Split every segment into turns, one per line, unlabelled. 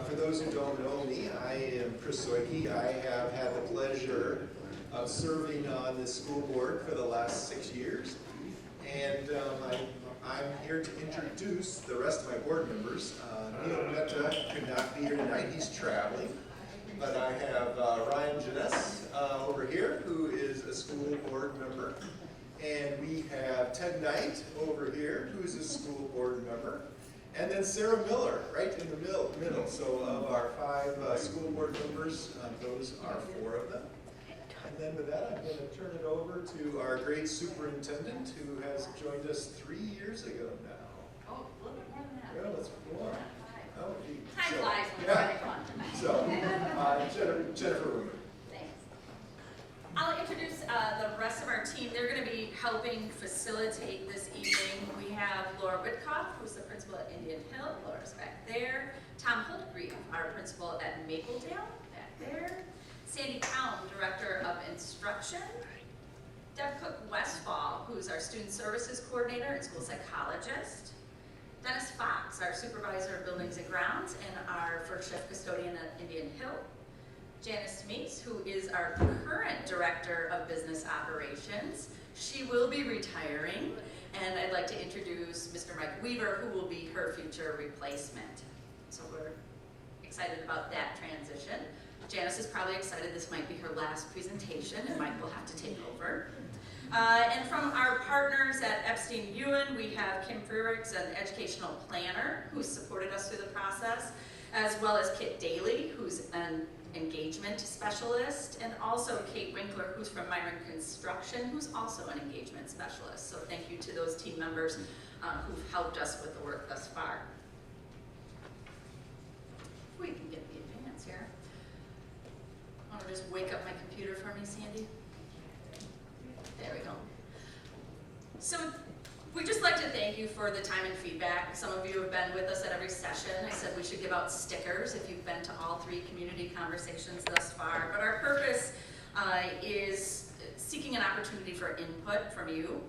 For those who don't know me, I am Chris Soike. I have had the pleasure of serving on the school board for the last 6 years. And I'm here to introduce the rest of my board members. Neil Mehta could not be here tonight, he's traveling. But I have Ryan Janess over here, who is a school board member. And we have Ted Knight over here, who's a school board member. And then Sarah Miller, right in the middle. So of our 5 school board members, those are 4 of them. And then with that, I'm going to turn it over to our great superintendent, who has joined us 3 years ago now.
Oh, a little bit more than that.
Yeah, that's more. Oh, gee.
Time flies when
yeah.
you're having fun.
So, Jennifer Wimmer.
Thanks. I'll introduce the rest of our team. They're going to be helping facilitate this evening. We have Laura Whitcoff, who's the principal at Indian Hill. Laura's back there. Tom Hultgrief, our principal at Mapledale, back there. Sandy Cowan, Director of Instruction. Deb Cook-Westfall, who's our Student Services Coordinator and School Psychologist. Dennis Fox, our Supervisor of Buildings and Grounds and our first shift custodian at Indian Hill. Janice Meeks, who is our current Director of Business Operations. She will be retiring, and I'd like to introduce Mr. Mike Weaver, who will be her future replacement. So we're excited about that transition. Janice is probably excited this might be her last presentation, and Mike will have to take over. And from our partners at Epstein Ewan, we have Kim Freerichs, an educational planner who's supported us through the process, as well as Kit Daly, who's an engagement specialist, and also Kate Winkler, who's from Myron Construction, who's also an engagement specialist. So thank you to those team members who've helped us with the work thus far. We can get the advance here. Want to just wake up my computer for me, Sandy? There we go. So we'd just like to thank you for the time and feedback. Some of you have been with us at every session. I said we should give out stickers if you've been to all 3 community conversations thus far. But our purpose is seeking an opportunity for input from you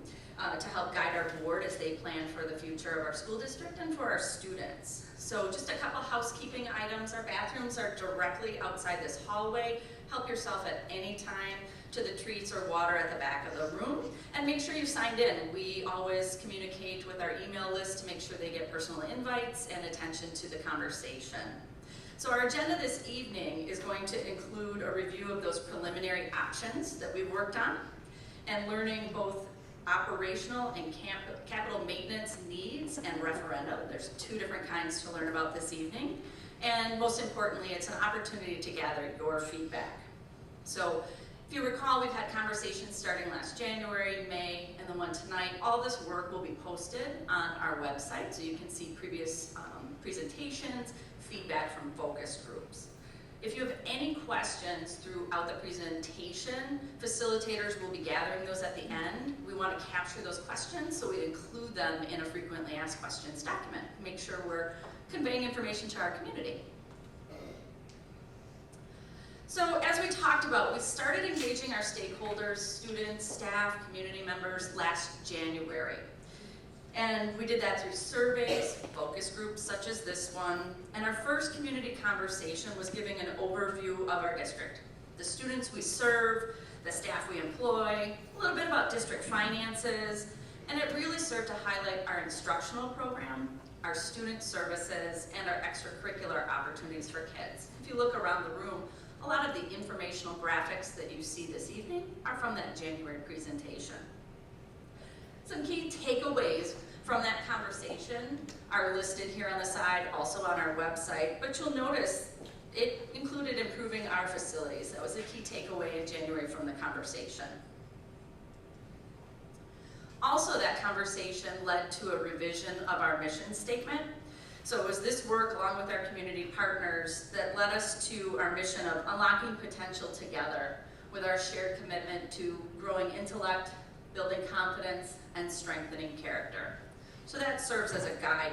to help guide our board as they plan for the future of our school district and for our students. So just a couple housekeeping items. Our bathrooms are directly outside this hallway. Help yourself at any time to the treats or water at the back of the room, and make sure you signed in. We always communicate with our email list to make sure they get personal invites and attention to the conversation. So our agenda this evening is going to include a review of those preliminary options that we've worked on, and learning both operational and capital maintenance needs and referendum. There's 2 different kinds to learn about this evening. And most importantly, it's an opportunity to gather your feedback. So if you recall, we've had conversations starting last January, May, and the one tonight. All this work will be posted on our website, so you can see previous presentations, feedback from focus groups. If you have any questions throughout the presentation, facilitators will be gathering those at the end. We want to capture those questions, so we include them in a frequently asked questions document. Make sure we're conveying information to our community. So as we talked about, we started engaging our stakeholders, students, staff, community members last January. And we did that through surveys, focus groups such as this one, and our first community conversation was giving an overview of our district, the students we serve, the staff we employ, a little bit about district finances, and it really served to highlight our instructional program, our student services, and our extracurricular opportunities for kids. If you look around the room, a lot of the informational graphics that you see this evening are from that January presentation. Some key takeaways from that conversation are listed here on the side, also on our website, but you'll notice it included improving our facilities. That was a key takeaway in January from the conversation. Also, that conversation led to a revision of our mission statement. So it was this work, along with our community partners, that led us to our mission of unlocking potential together with our shared commitment to growing intellect, building confidence, and strengthening character. So that serves as a guide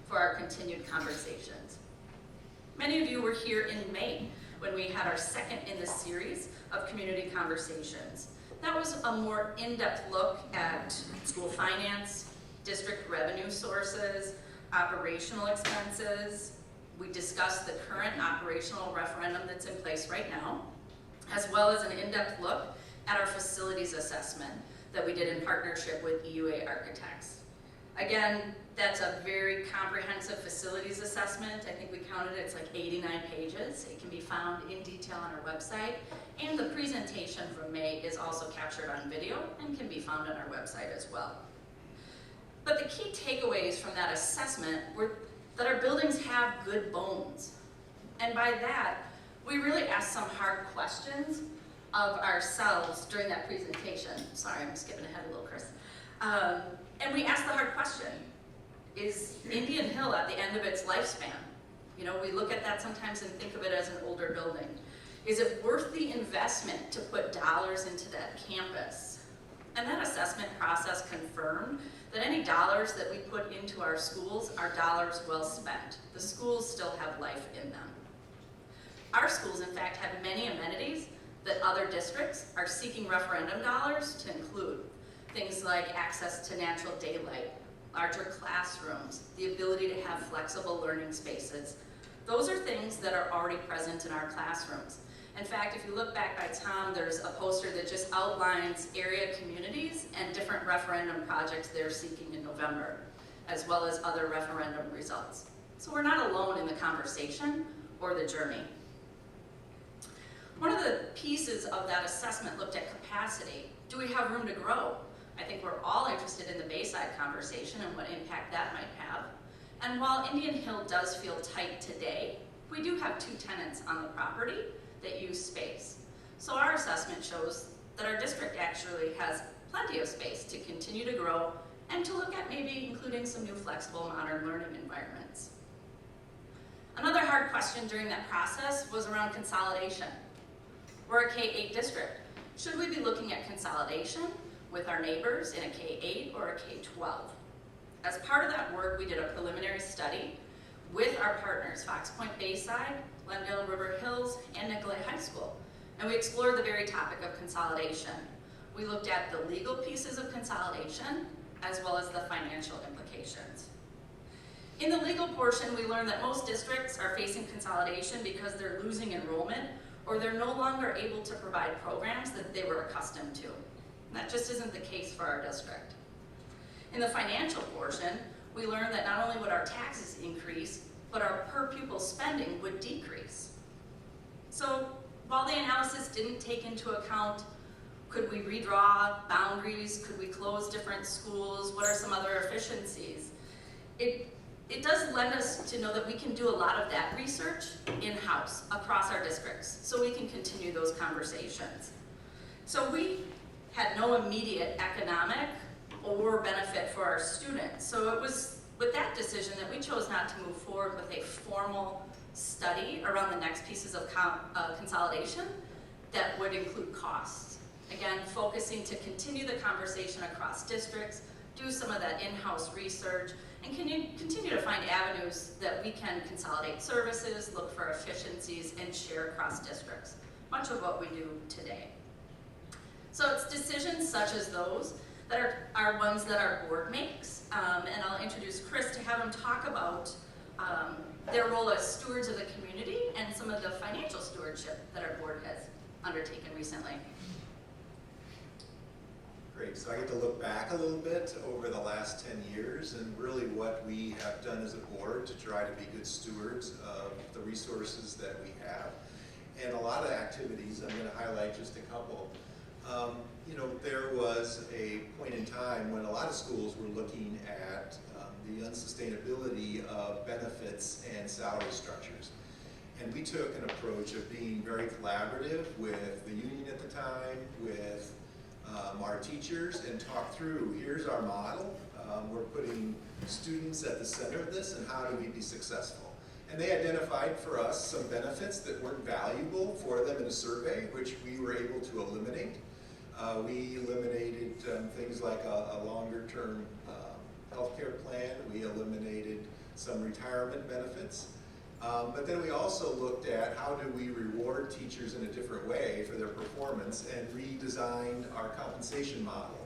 for our continued conversations. Many of you were here in May when we had our second in the series of community conversations. That was a more in-depth look at school finance, district revenue sources, operational expenses, We discussed the current operational referendum that's in place right now, as well as an in-depth look at our facilities assessment that we did in partnership with EUA Architects. Again, that's a very comprehensive facilities assessment. I think we counted it, it's like 89 pages. It can be found in detail on our website. And the presentation from May is also captured on video and can be found on our website as well. But the key takeaways from that assessment were that our buildings have good bones. And by that, we really asked some hard questions of ourselves during that presentation. Sorry, I'm skipping ahead a little, Chris. And we asked the hard question, is Indian Hill at the end of its lifespan? You know, we look at that sometimes and think of it as an older building. Is it worth the investment to put dollars into that campus? And that assessment process confirmed that any dollars that we put into our schools are dollars well spent. The schools still have life in them. Our schools, in fact, have many amenities that other districts are seeking referendum dollars to include. Things like access to natural daylight, larger classrooms, the ability to have flexible learning spaces. Those are things that are already present in our classrooms. In fact, if you look back by Tom, there's a poster that just outlines area communities and different referendum projects they're seeking in November, as well as other referendum results. So we're not alone in the conversation or the journey. One of the pieces of that assessment looked at capacity. Do we have room to grow? I think we're all interested in the Bayside conversation and what impact that might have. And while Indian Hill does feel tight today, we do have 2 tenants on the property that use space. So our assessment shows that our district actually has plenty of space to continue to grow and to look at maybe including some new flexible modern learning environments. Another hard question during that process was around consolidation. We're a K-8 district. Should we be looking at consolidation with our neighbors in a K-8 or a K-12? As part of that work, we did a preliminary study with our partners, Fox Point Bayside, Glendale River Hills, and Nicolay High School. And we explored the very topic of consolidation. We looked at the legal pieces of consolidation, as well as the financial implications. In the legal portion, we learned that most districts are facing consolidation because they're losing enrollment or they're no longer able to provide programs that they were accustomed to. And that just isn't the case for our district. In the financial portion, we learned that not only would our taxes increase, but our per pupil spending would decrease. So while the analysis didn't take into account, could we redraw boundaries, could we close different schools, what are some other efficiencies? It does lend us to know that we can do a lot of that research in-house across our districts, so we can continue those conversations. So we had no immediate economic or benefit for our students. So it was with that decision that we chose not to move forward with a formal study around the next pieces of consolidation that would include costs. Again, focusing to continue the conversation across districts, do some of that in-house research, and continue to find avenues that we can consolidate services, look for efficiencies, and share across districts, much of what we do today. So it's decisions such as those that are ones that our board makes, and I'll introduce Chris to have him talk about their role as stewards of the community and some of the financial stewardship that our board has undertaken recently.
Great, so I get to look back a little bit over the last 10 years and really what we have done as a board to try to be good stewards of the resources that we have. And a lot of activities, I'm going to highlight just a couple. You know, there was a point in time when a lot of schools were looking at the unsustainability of benefits and salary structures. And we took an approach of being very collaborative with the union at the time, with our teachers, and talk through, here's our model. We're putting students at the center of this, and how do we be successful? And they identified for us some benefits that weren't valuable for them in a survey, which we were able to eliminate. We eliminated things like a longer-term healthcare plan. We eliminated some retirement benefits. But then we also looked at how do we reward teachers in a different way for their performance, and redesigned our compensation model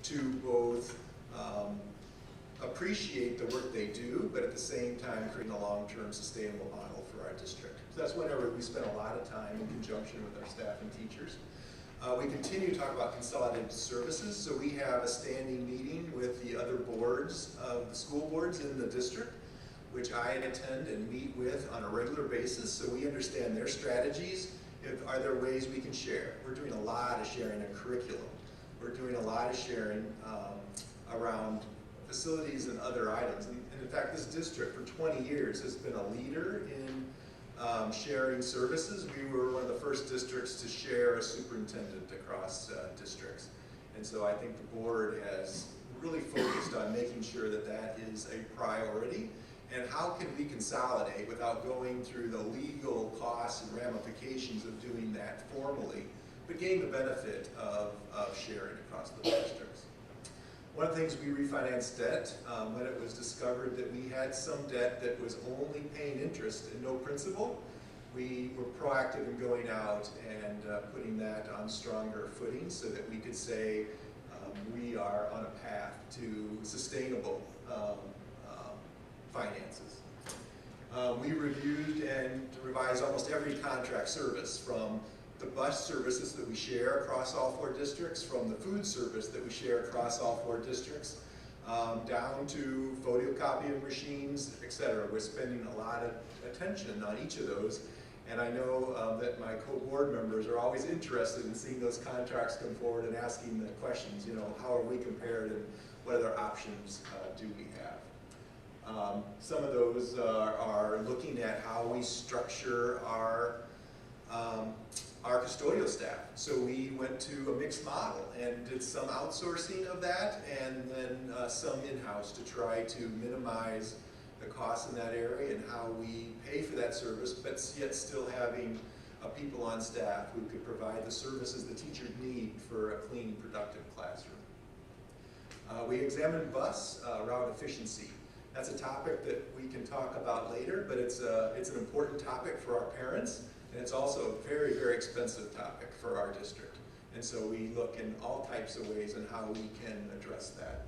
to both appreciate the work they do, but at the same time creating a long-term sustainable model for our district. So that's whenever we spend a lot of time in conjunction with our staff and teachers. We continue to talk about consolidated services, so we have a standing meeting with the other boards of the school boards in the district, which I attend and meet with on a regular basis, so we understand their strategies. Are there ways we can share? We're doing a lot of sharing in curriculum. We're doing a lot of sharing around facilities and other items. And in fact, this district for 20 years has been a leader in sharing services. We were one of the first districts to share a superintendent across districts. And so I think the board has really focused on making sure that that is a priority. And how can we consolidate without going through the legal costs and ramifications of doing that formally, but gain the benefit of sharing across the districts. One of the things we refinanced debt when it was discovered that we had some debt that was only paying interest and no principal. We were proactive in going out and putting that on stronger footing so that we could say we are on a path to sustainable finances. We reviewed and revised almost every contract service, from the bus services that we share across all 4 districts, from the food service that we share across all 4 districts, down to photocopying machines, etc. We're spending a lot of attention on each of those, and I know that my co-board members are always interested in seeing those contracts come forward and asking the questions, you know, how are we compared and what other options do we have? Some of those are looking at how we structure our custodial staff. So we went to a mixed model and did some outsourcing of that, and then some in-house to try to minimize the costs in that area and how we pay for that service, but yet still having people on staff who could provide the services the teachers need for a clean, productive classroom. We examined bus route efficiency. That's a topic that we can talk about later, but it's an important topic for our parents, and it's also a very, very expensive topic for our district. And so we look in all types of ways on how we can address that.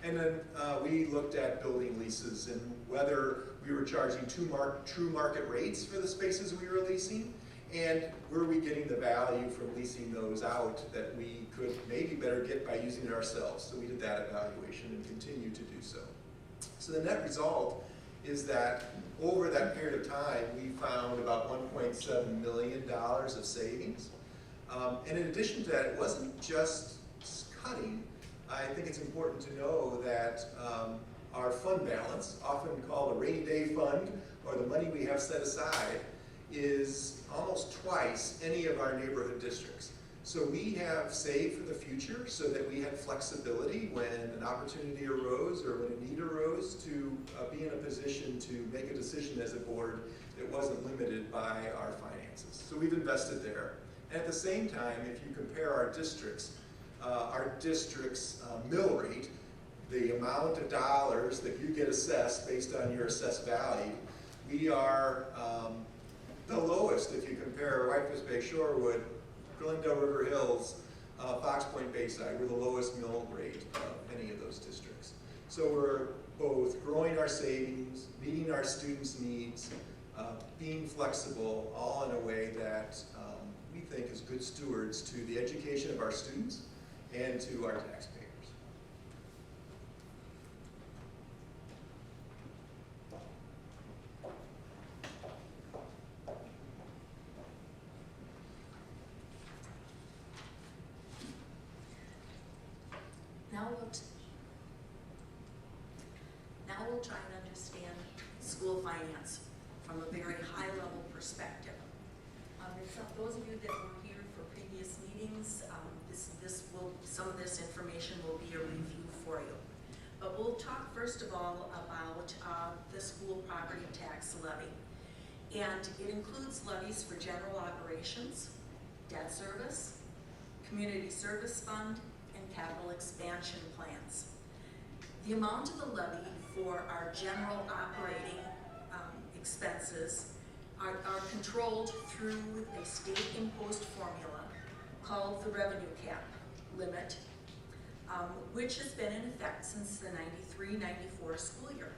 And then we looked at building leases and whether we were charging true market rates for the spaces we were leasing, and were we getting the value from leasing those out that we could maybe better get by using it ourselves. So we did that evaluation and continue to do so. So the net result is that over that period of time, we found about $1.7 million of savings. And in addition to that, it wasn't just cutting. I think it's important to know that our fund balance, often called a rainy day fund, or the money we have set aside, is almost twice any of our neighborhood districts. So we have saved for the future so that we had flexibility when an opportunity arose or when a need arose to be in a position to make a decision as a board that wasn't limited by our finances. So we've invested there. And at the same time, if you compare our districts' mill rate, the amount of dollars that you get assessed based on your assessed value, we are the lowest if you compare Whitefish Bay, Shorewood, Glendale River Hills, Fox Point Bayside. We're the lowest mill rate of any of those districts. So we're both growing our savings, meeting our students' needs, being flexible, all in a way that we think is good stewards to the education of our students and to our taxpayers.
Now we'll try and understand school finance from a very high-level perspective. Those of you that were here for previous meetings, some of this information will be a review for you. But we'll talk first of all about the school property tax levy. And it includes levies for general operations, debt service, community service fund, and capital expansion plans. The amount of the levy for our general operating expenses are controlled through a state-imposed formula called the revenue cap limit. which has been in effect since the 93-94 school year.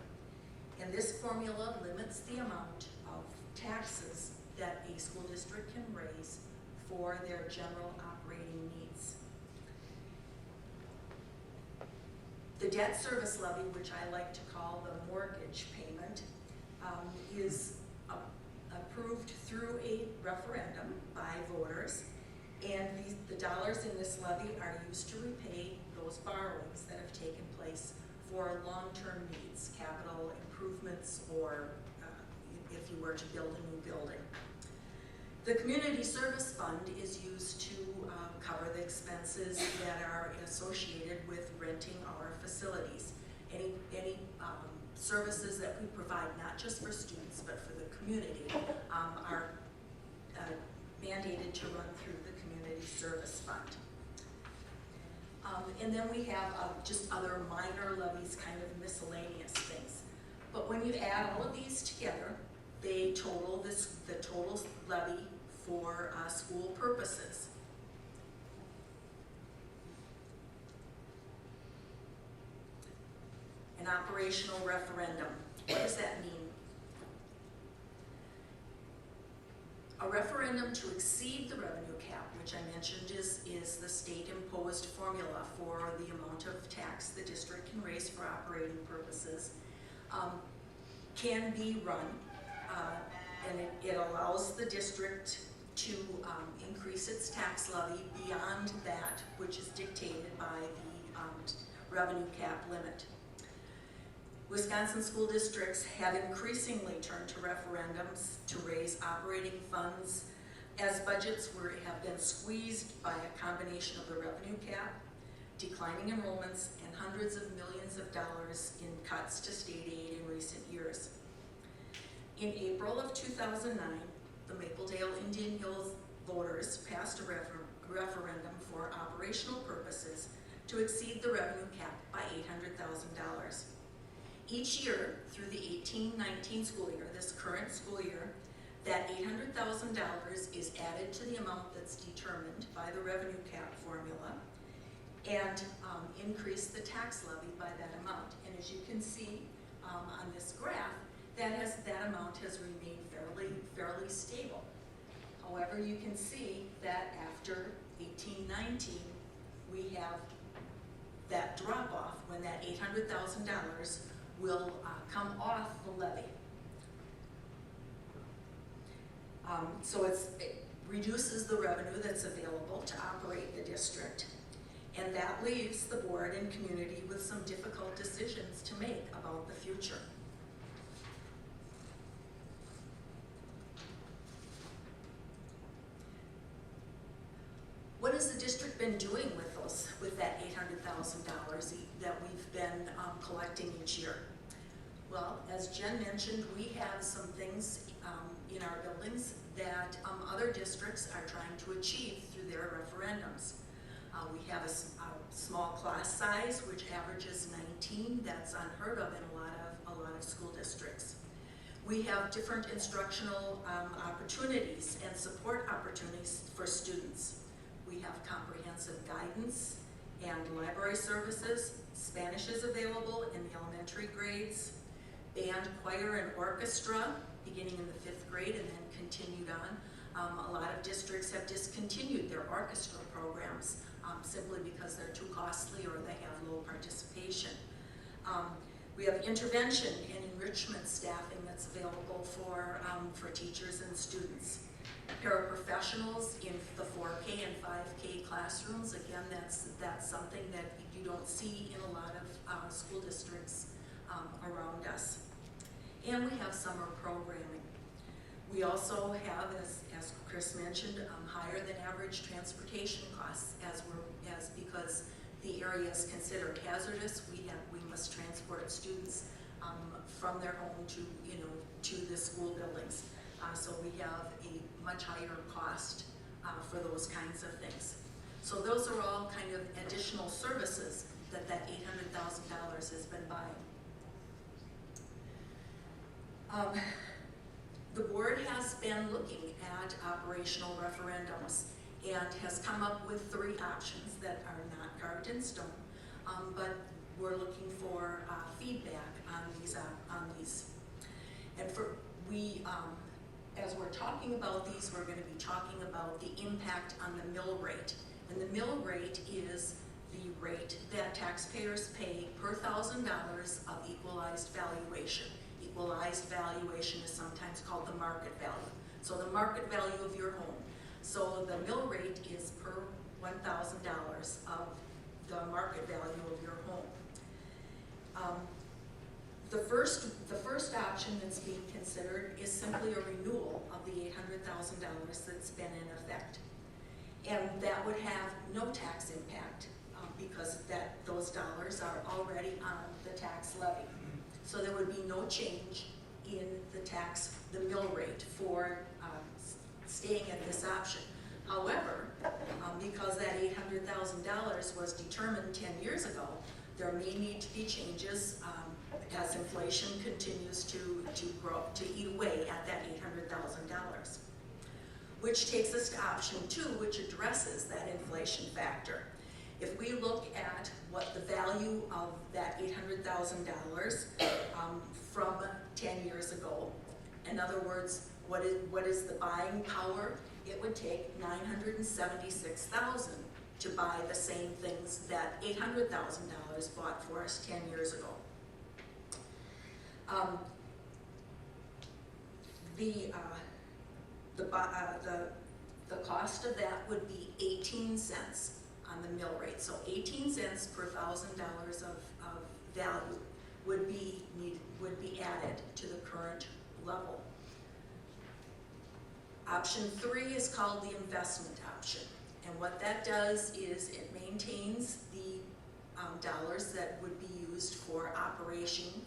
And this formula limits the amount of taxes that a school district can raise for their general operating needs. The debt service levy, which I like to call the mortgage payment, is approved through a referendum by voters, and the dollars in this levy are used to repay those borrowings that have taken place for long-term needs, capital improvements, or if you were to build a new building. The community service fund is used to cover the expenses that are associated with renting our facilities. Any services that we provide, not just for students, but for the community, are mandated to run through the community service fund. And then we have just other minor levies, kind of miscellaneous things. But when you add all of these together, they total the total levy for school purposes. An operational referendum. What does that mean? A referendum to exceed the revenue cap, which I mentioned is the state-imposed formula for the amount of tax the district can raise for operating purposes, can be run, and it allows the district to increase its tax levy beyond that which is dictated by the revenue cap limit. Wisconsin school districts have increasingly turned to referendums to raise operating funds as budgets have been squeezed by a combination of the revenue cap, declining enrollments, and hundreds of millions of dollars in cuts to state aid in recent years. In April of 2009, the Mapledale Indian Hills voters passed a referendum for operational purposes to exceed the revenue cap by $800,000. Each year through the 18-19 school year, this current school year, that $800,000 is added to the amount that's determined by the revenue cap formula and increase the tax levy by that amount. And as you can see on this graph, that amount has remained fairly stable. However, you can see that after 18-19, we have that drop off when that $800,000 will come off the levy. So it reduces the revenue that's available to operate the district, and that leaves the board and community with some difficult decisions to make about the future. What has the district been doing with that $800,000 that we've been collecting each year? Well, as Jen mentioned, we have some things in our buildings that other districts are trying to achieve through their referendums. We have a small class size, which averages 19. That's unheard of in a lot of school districts. We have different instructional opportunities and support opportunities for students. We have comprehensive guidance and library services. Spanish is available in the elementary grades. Band, choir, and orchestra beginning in the 5th grade and then continued on. A lot of districts have discontinued their orchestra programs simply because they're too costly or they have low participation. We have intervention and enrichment staffing that's available for teachers and students. Paraprofessionals in the 4K and 5K classrooms, again, that's something that you don't see in a lot of school districts around us. And we have summer programming. We also have, as Chris mentioned, higher than average transportation costs because the area is considered hazardous. We must transport students from their home to the school buildings. So we have a much higher cost for those kinds of things. So those are all kind of additional services that $800,000 has been buying. The board has been looking at operational referendums and has come up with 3 options that are not carved in stone, but we're looking for feedback on these. And as we're talking about these, we're going to be talking about the impact on the mill rate. And the mill rate is the rate that taxpayers pay per $1,000 of equalized valuation. Equalized valuation is sometimes called the market value. So the market value of your home. So the mill rate is per $1,000 of the market value of your home. The first option that's being considered is simply a renewal of the $800,000 that's been in effect. And that would have no tax impact because those dollars are already on the tax levy. So there would be no change in the mill rate for staying at this option. However, because that $800,000 was determined 10 years ago, there may need to be changes as inflation continues to grow, to eat away at that $800,000. Which takes us to option 2, which addresses that inflation factor. If we look at what the value of that $800,000 from 10 years ago, in other words, what is the buying power? It would take $976,000 to buy the same things that $800,000 bought for us 10 years ago. The cost of that would be 18 cents on the mill rate. So 18 cents per $1,000 of value would be added to the current level. Option 3 is called the investment option. And what that does is it maintains the dollars that would be used for operating,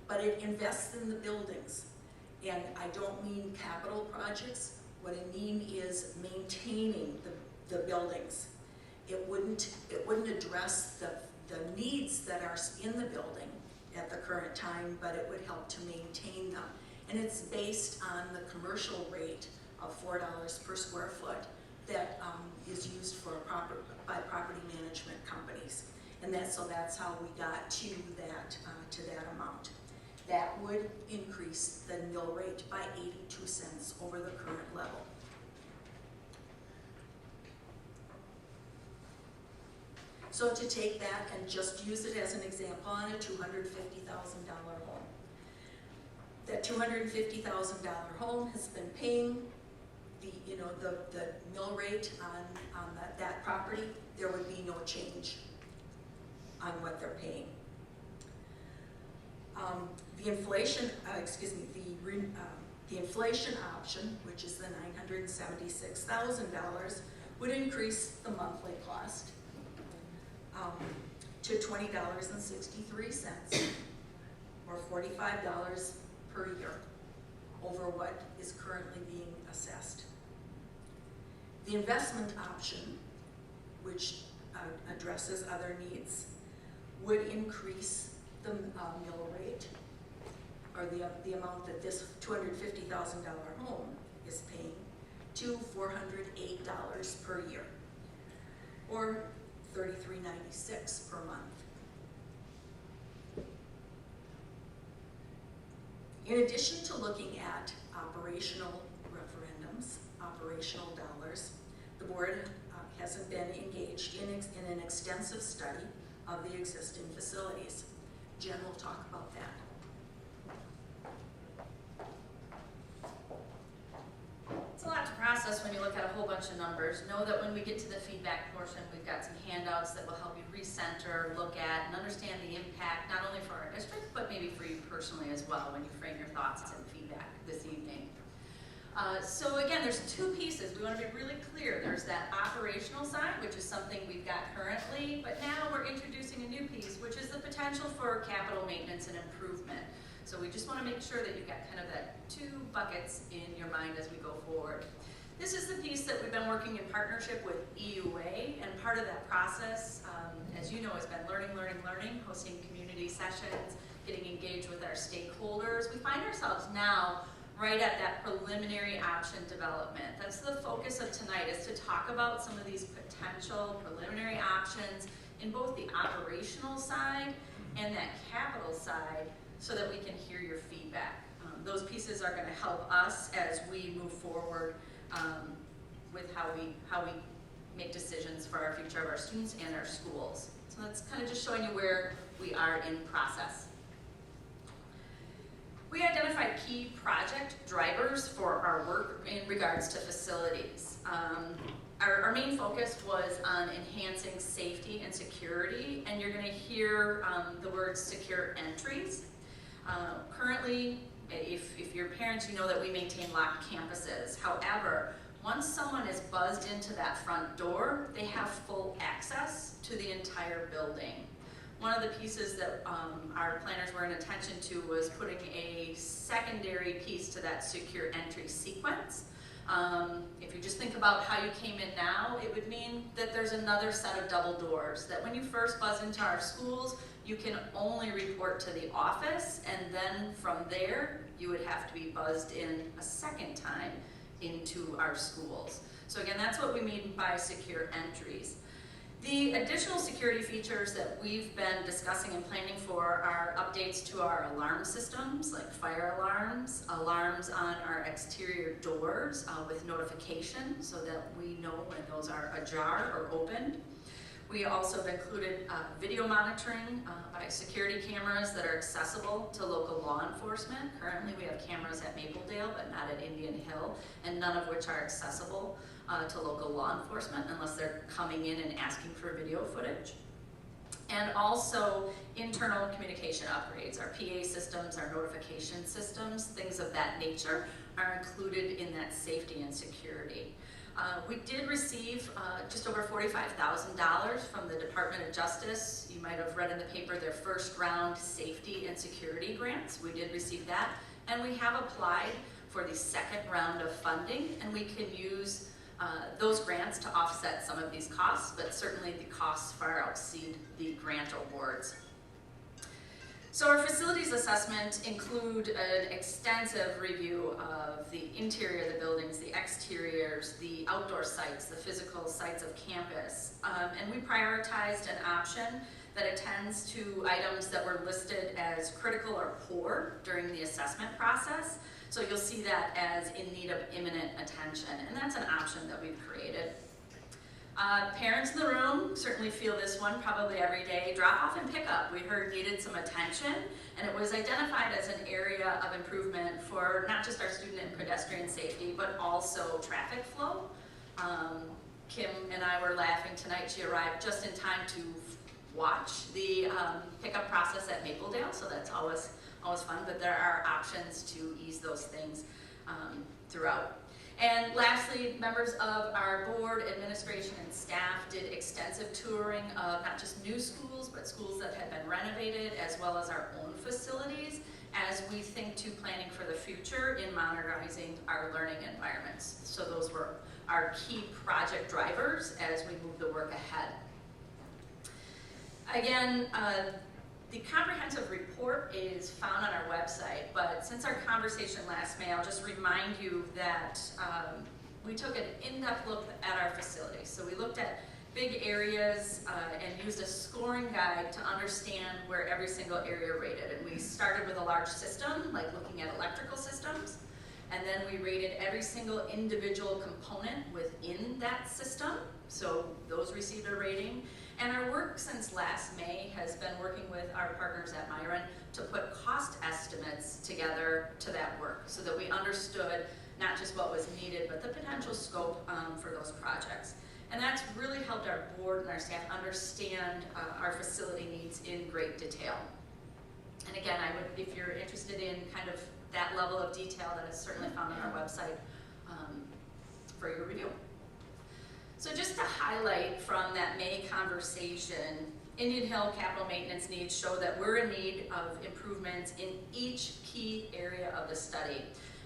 but it invests in the buildings. And I don't mean capital projects. What I mean is maintaining the buildings. It wouldn't address the needs that are in the building at the current time, but it would help to maintain them. And it's based on the commercial rate of $4 per square foot that is used by property management companies. And so that's how we got to that amount. That would increase the mill rate by 82 cents over the current level. So to take that and just use it as an example on a $250,000 home. That $250,000 home has been paying the mill rate on that property. There would be no change on what they're paying. The inflation option, which is the $976,000, would increase the monthly cost to $20.63 or $45 per year over what is currently being assessed. The investment option, which addresses other needs, would increase the mill rate, or the amount that this $250,000 home is paying, to $408 per year, or $33.96 per month. In addition to looking at operational referendums, operational dollars, the board hasn't been engaged in an extensive study of the existing facilities. Jen will talk about that.
It's a lot to process when you look at a whole bunch of numbers. Know that when we get to the feedback portion, we've got some handouts that will help you recenter, look at, and understand the impact, not only for our district, but maybe for you personally as well when you frame your thoughts and feedback this evening. So again, there's two pieces. We want to be really clear. There's that operational side, which is something we've got currently, but now we're introducing a new piece, which is the potential for capital maintenance and improvement. So we just want to make sure that you've got kind of that two buckets in your mind as we go forward. This is the piece that we've been working in partnership with EUA, and part of that process, as you know, has been learning, hosting community sessions, getting engaged with our stakeholders. We find ourselves now right at that preliminary option development. That's the focus of tonight, is to talk about some of these potential preliminary options in both the operational side and that capital side so that we can hear your feedback. Those pieces are going to help us as we move forward with how we make decisions for our future of our students and our schools. So that's kind of just showing you where we are in process. We identified key project drivers for our work in regards to facilities. Our main focus was on enhancing safety and security, and you're going to hear the words secure entries. Currently, if you're parents, you know that we maintain locked campuses. However, once someone is buzzed into that front door, they have full access to the entire building. One of the pieces that our planners were in attention to was putting a secondary piece to that secure entry sequence. If you just think about how you came in now, it would mean that there's another set of double doors, that when you first buzz into our schools, you can only report to the office, and then from there, you would have to be buzzed in a second time into our schools. So again, that's what we mean by secure entries. The additional security features that we've been discussing and planning for are updates to our alarm systems, like fire alarms, alarms on our exterior doors with notification so that we know when those are ajar or opened. We also have included video monitoring by security cameras that are accessible to local law enforcement. Currently we have cameras at Mapledale, but not at Indian Hill, and none of which are accessible to local law enforcement unless they're coming in and asking for video footage. And also internal communication upgrades. Our PA systems, our notification systems, things of that nature are included in that safety and security. We did receive just over $45,000 from the Department of Justice. You might have read in the paper their first round safety and security grants. We did receive that, and we have applied for the second round of funding, and we can use those grants to offset some of these costs, but certainly the costs far exceed the grant awards. So our facilities assessment include an extensive review of the interior of the buildings, the exteriors, the outdoor sites, the physical sites of campus. And we prioritized an option that attends to items that were listed as critical or poor during the assessment process. So you'll see that as in need of imminent attention, and that's an option that we've created. Parents in the room certainly feel this one probably every day. Drop off and pick up, we heard needed some attention, and it was identified as an area of improvement for not just our student and pedestrian safety, but also traffic flow. Kim and I were laughing tonight. She arrived just in time to watch the pickup process at Mapledale, so that's always fun, but there are options to ease those things throughout. And lastly, members of our board, administration, and staff did extensive touring of not just new schools, but schools that had been renovated, as well as our own facilities, as we think to planning for the future in modernizing our learning environments. So those were our key project drivers as we move the work ahead. Again, the comprehensive report is found on our website, but since our conversation last May, I'll just remind you that we took an in-depth look at our facilities. So we looked at big areas and used a scoring guide to understand where every single area rated. And we started with a large system, like looking at electrical systems, and then we rated every single individual component within that system. So those received a rating. And our work since last May has been working with our partners at Myron to put cost estimates together to that work so that we understood not just what was needed, but the potential scope for those projects. And that's really helped our board and our staff understand our facility needs in great detail. And again, if you're interested in kind of that level of detail, that is certainly found on our website for your review. So just to highlight from that May conversation, Indian Hill capital maintenance needs show that we're in need of improvements in each key area of the study.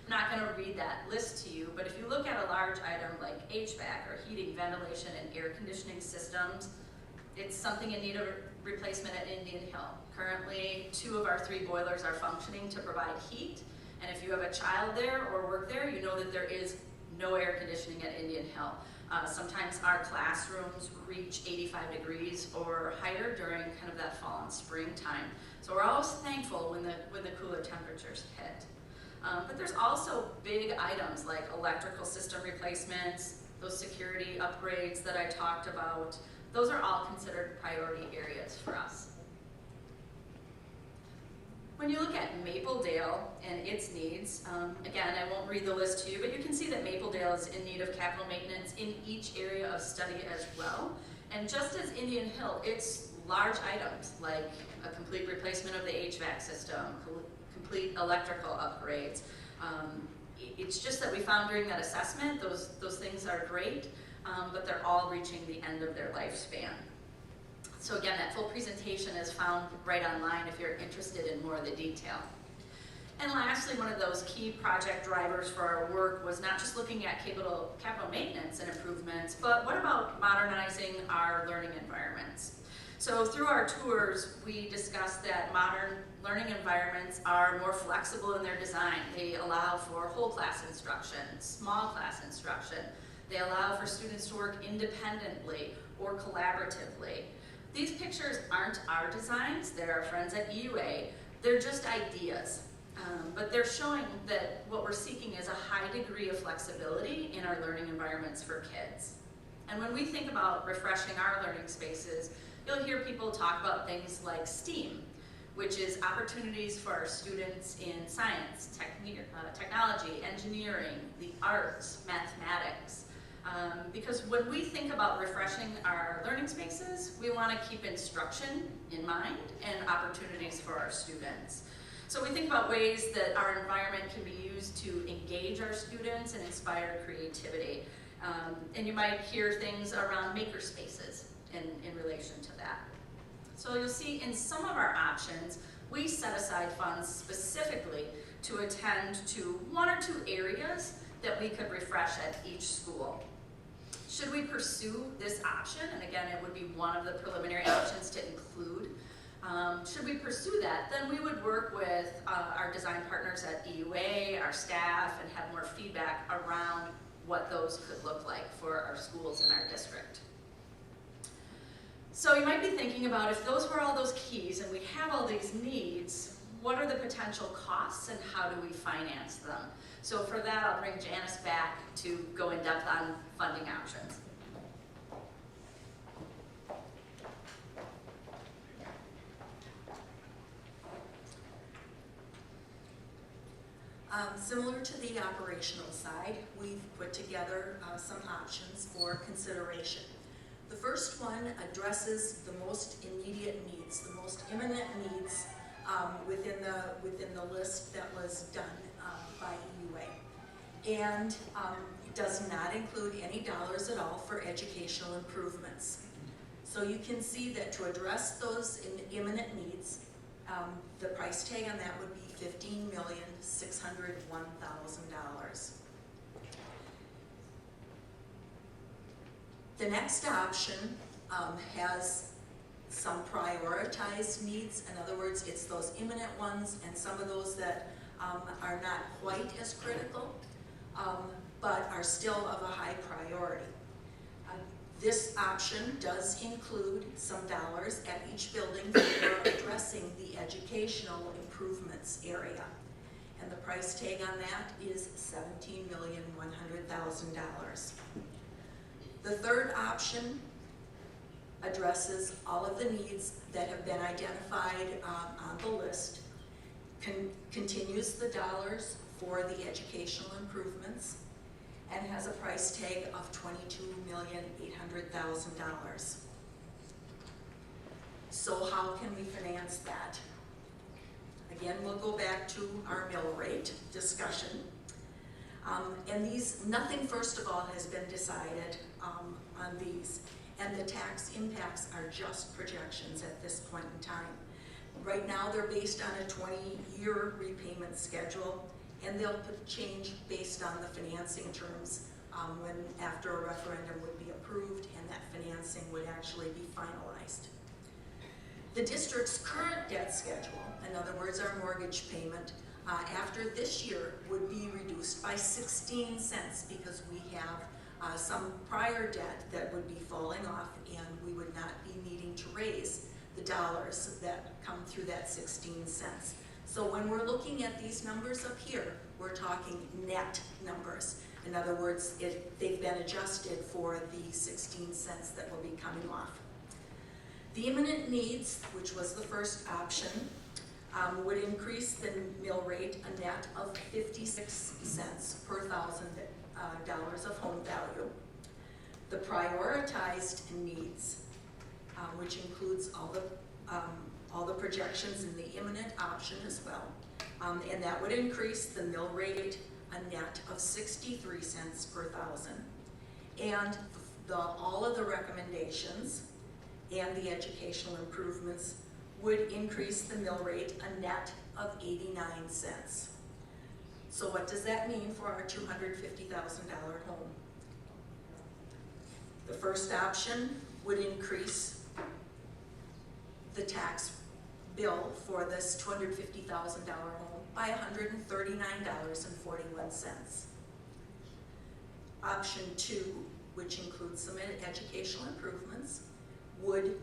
I'm not going to read that list to you, but if you look at a large item like HVAC or heating, ventilation, and air conditioning systems, it's something in need of replacement at Indian Hill. Currently, 2 of our 3 boilers are functioning to provide heat, and if you have a child there or work there, you know that there is no air conditioning at Indian Hill. Sometimes our classrooms reach 85 degrees or higher during kind of that fall and spring time. So we're always thankful when the cooler temperatures hit. But there's also big items like electrical system replacements, those security upgrades that I talked about. Those are all considered priority areas for us. When you look at Mapledale and its needs, again, I won't read the list to you, but you can see that Mapledale is in need of capital maintenance in each area of study as well. And just as Indian Hill, it's large items like a complete replacement of the HVAC system, complete electrical upgrades. It's just that we found during that assessment, those things are great, but they're all reaching the end of their lifespan. So again, that full presentation is found right online if you're interested in more of the detail. And lastly, one of those key project drivers for our work was not just looking at capital maintenance and improvements, but what about modernizing our learning environments? So through our tours, we discussed that modern learning environments are more flexible in their design. They allow for whole class instruction, small class instruction. They allow for students to work independently or collaboratively. These pictures aren't our designs, they're our friends at EUA. They're just ideas, but they're showing that what we're seeking is a high degree of flexibility in our learning environments for kids. And when we think about refreshing our learning spaces, you'll hear people talk about things like STEAM, which is opportunities for our students in science, technology, engineering, the arts, mathematics. Because when we think about refreshing our learning spaces, we want to keep instruction in mind and opportunities for our students. So we think about ways that our environment can be used to engage our students and inspire creativity. And you might hear things around maker spaces in relation to that. So you'll see in some of our options, we set aside funds specifically to attend to one or two areas that we could refresh at each school. Should we pursue this option, and again, it would be one of the preliminary options to include, should we pursue that, then we would work with our design partners at EUA, our staff, and have more feedback around what those could look like for our schools in our district. So you might be thinking about, if those were all those keys and we have all these needs, what are the potential costs and how do we finance them? So for that, I'll bring Janice back to go in depth on funding options.
Similar to the operational side, we've put together some options for consideration. The first one addresses the most immediate needs, the most imminent needs within the list that was done by EUA. And it does not include any dollars at all for educational improvements. So you can see that to address those imminent needs, the price tag on that would be $15,601,000. The next option has some prioritized needs. In other words, it's those imminent ones and some of those that are not quite as critical, but are still of a high priority. This option does include some dollars at each building for addressing the educational improvements area. And the price tag on that is $17,100,000. The third option addresses all of the needs that have been identified on the list, continues the dollars for the educational improvements, and has a price tag of $22,800,000. So how can we finance that? Again, we'll go back to our mill rate discussion. And nothing first of all has been decided on these. And the tax impacts are just projections at this point in time. Right now they're based on a 20-year repayment schedule, and they'll change based on the financing terms after a referendum would be approved and that financing would actually be finalized. The district's current debt schedule, in other words our mortgage payment, after this year would be reduced by 16 cents because we have some prior debt that would be falling off, and we would not be needing to raise the dollars that come through that 16 cents. So when we're looking at these numbers up here, we're talking net numbers. In other words, they've been adjusted for the 16 cents that will be coming off. The imminent needs, which was the first option, would increase the mill rate a net of 56 cents per $1,000 of home value. The prioritized needs, which includes all the projections in the imminent option as well, and that would increase the mill rate a net of 63 cents per $1,000. And all of the recommendations and the educational improvements would increase the mill rate a net of 89 cents. So what does that mean for our $250,000 home? The first option would increase the tax bill for this $250,000 home by $139.41. Option 2, which includes some educational improvements, would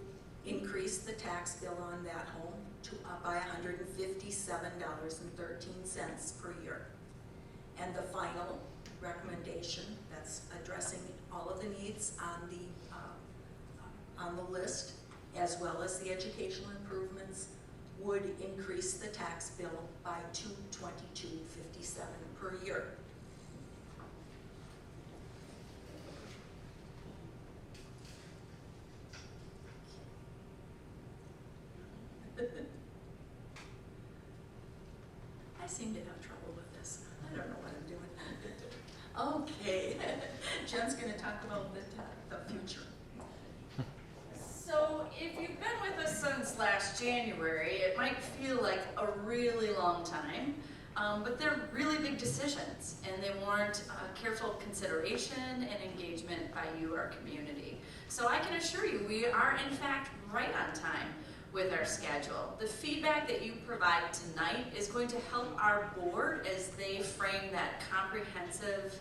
increase the tax bill on that home by $157.13 per year. And the final recommendation, that's addressing all of the needs on the list, as well as the educational improvements, would increase the tax bill by $222.57 per year. I seem to have trouble with this. I don't know what I'm doing. Okay, Jen's going to talk about the future.
So if you've been with us since last January, it might feel like a really long time, but they're really big decisions, and they warrant careful consideration and engagement by you, our community. So I can assure you, we are in fact right on time with our schedule. The feedback that you provide tonight is going to help our board as they frame that comprehensive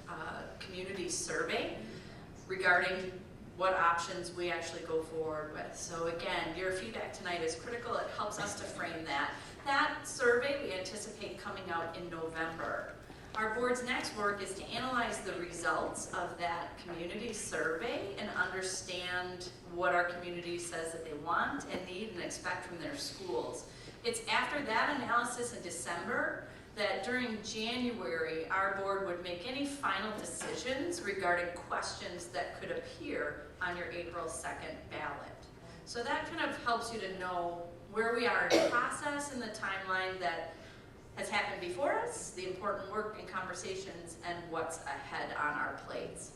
community survey regarding what options we actually go forward with. So again, your feedback tonight is critical. It helps us to frame that. That survey we anticipate coming out in November. Our board's next work is to analyze the results of that community survey and understand what our community says that they want and need and expect from their schools. It's after that analysis in December that during January, our board would make any final decisions regarding questions that could appear on your April 2nd ballot. So that kind of helps you to know where we are in the process and the timeline that has happened before us, the important work and conversations, and what's ahead on our plates.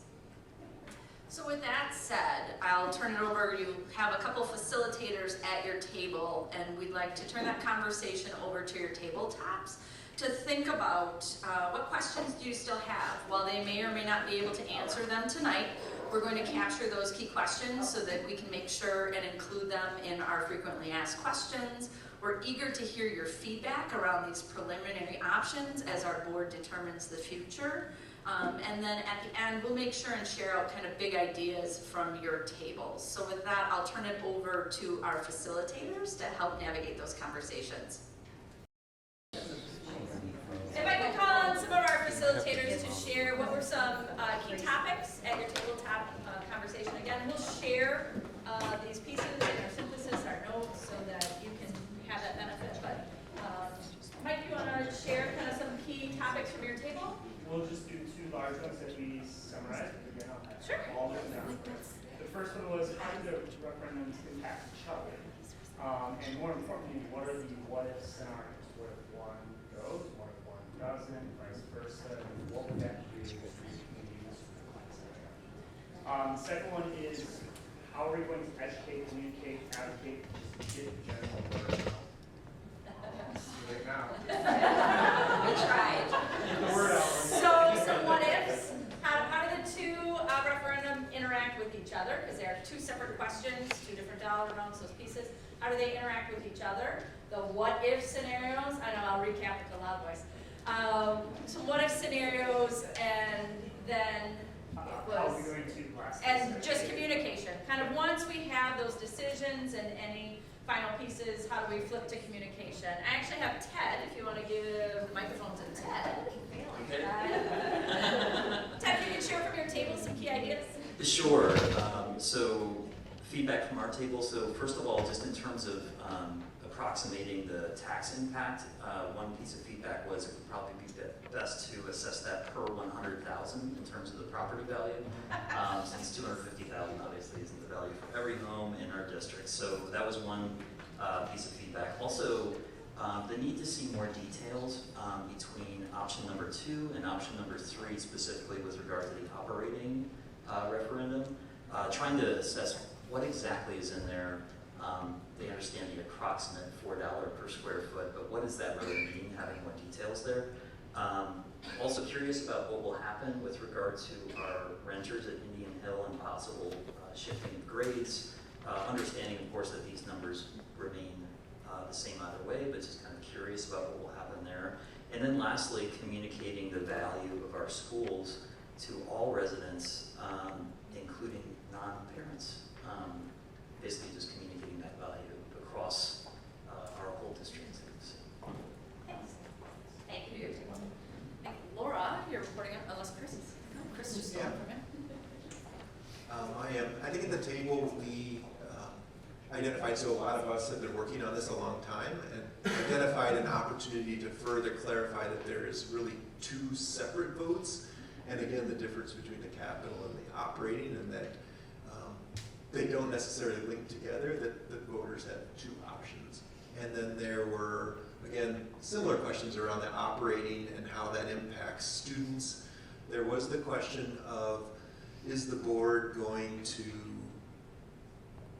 So with that said, I'll turn it over. You have a couple facilitators at your table, and we'd like to turn that conversation over to your tabletops to think about what questions do you still have. While they may or may not be able to answer them tonight, we're going to capture those key questions so that we can make sure and include them in our frequently asked questions. We're eager to hear your feedback around these preliminary options as our board determines the future. And then at the end, we'll make sure and share out kind of big ideas from your tables. So with that, I'll turn it over to our facilitators to help navigate those conversations. If I could call on some of our facilitators to share what were some key topics at your tabletop conversation. Again, we'll share these pieces in our synthesis, our notes, so that you can have that benefit. But Mike, you want to share kind of some key topics from your table?
We'll just do two large ones that we summarized. Again, I'll have
Sure.
all written down. The first one was how do the referendums impact each other? And more importantly, what are the what-if scenarios? What if one goes? What if one doesn't? Vice versa? And what would that do to the community? Second one is how are we going to educate, communicate, advocate, just get the general word out? Right now.
We tried.
Get the word out.
So some what ifs. How do the two referendum interact with each other? Because they are two separate questions, two different dollar amounts, those pieces. How do they interact with each other? The what if scenarios. I know I'll recap with a loud voice. Some what if scenarios, and then
How are we going
kind of once we have those decisions and any final pieces, how do we flip to communication? I actually have Ted, if you want to give the microphone to Ted. Ted, you can share from your table some key ideas.
Sure. So feedback from our table. So first of all, just in terms of approximating the tax impact, one piece of feedback was it would probably be best to assess that per 100,000 in terms of the property value, since 250,000 obviously isn't the value for every home in our district. So that was one piece of feedback. Also, the need to see more details between option number 2 and option number 3, specifically with regard to the operating referendum, trying to assess what exactly is in there. They understand the approximate $4 per square foot, but what does that really mean, having more details there? Also curious about what will happen with regard to our renters at Indian Hill and possible shifting of grades, understanding, of course, that these numbers remain the same either way, but just kind of curious about what will happen there. And then lastly, communicating the value of our schools to all residents, including non-parents. Basically just communicating that value across our whole district.
Thanks. Thank you. And Laura, you're reporting up, unless Chris is, Chris just stole it from you.
I think at the table we identified, so a lot of us have been working on this a long time, and identified an opportunity to further clarify that there is really 2 separate votes, and again, the difference between the capital and the operating, and that they don't necessarily link together, that voters have 2 options. And then there were, again, similar questions around the operating and how that impacts students. There was the question of, is the board going to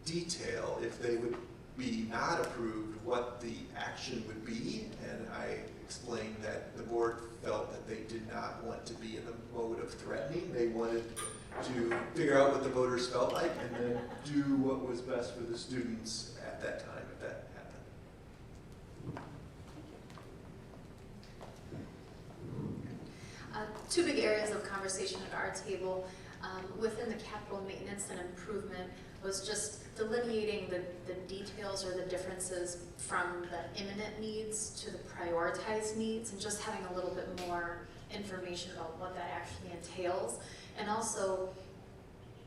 detail, if they would be not approved, what the action would be? And I explained that the board felt that they did not want to be in the mode of threatening. They wanted to figure out what the voters felt like and then do what was best for the students at that time, if that happened.
2 big areas of conversation at our table within the capital maintenance and improvement was just delineating the details or the differences from the imminent needs to the prioritized needs, and just having a little bit more information about what that actually entails, and also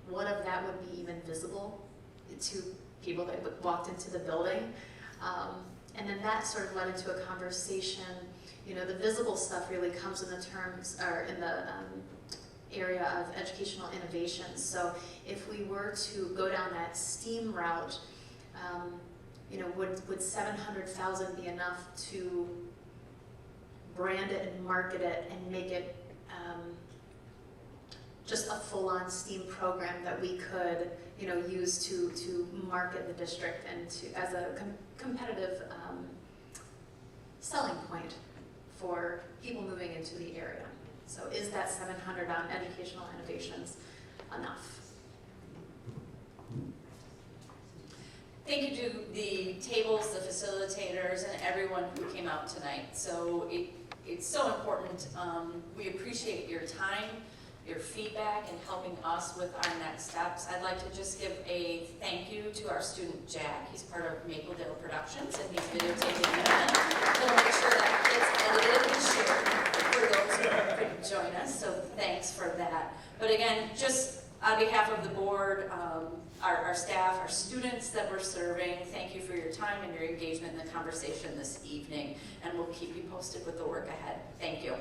what of that would be even visible to people that walked into the building. And then that sort of led into a conversation. You know, the visible stuff really comes in the terms, or in the area of educational innovations. So if we were to go down that STEAM route, you know, would 700,000 be enough to brand it and market it and make it just a full-on STEAM program that we could, you know, use to market the district and to as a competitive selling point for people moving into the area. So is that 700 on educational innovations enough?
Thank you to the tables, the facilitators, and everyone who came out tonight. So it's so important. We appreciate your time, your feedback, and helping us with our next steps. I'd like to just give a thank you to our student Jack. He's part of Mapledale Productions, and he's videotaping it. He'll make sure that gets edited and shared for those who couldn't join us. So thanks for that. But again, just on behalf of the board, our staff, our students that we're serving, thank you for your time and your engagement in the conversation this evening, and we'll keep you posted with the work ahead. Thank you.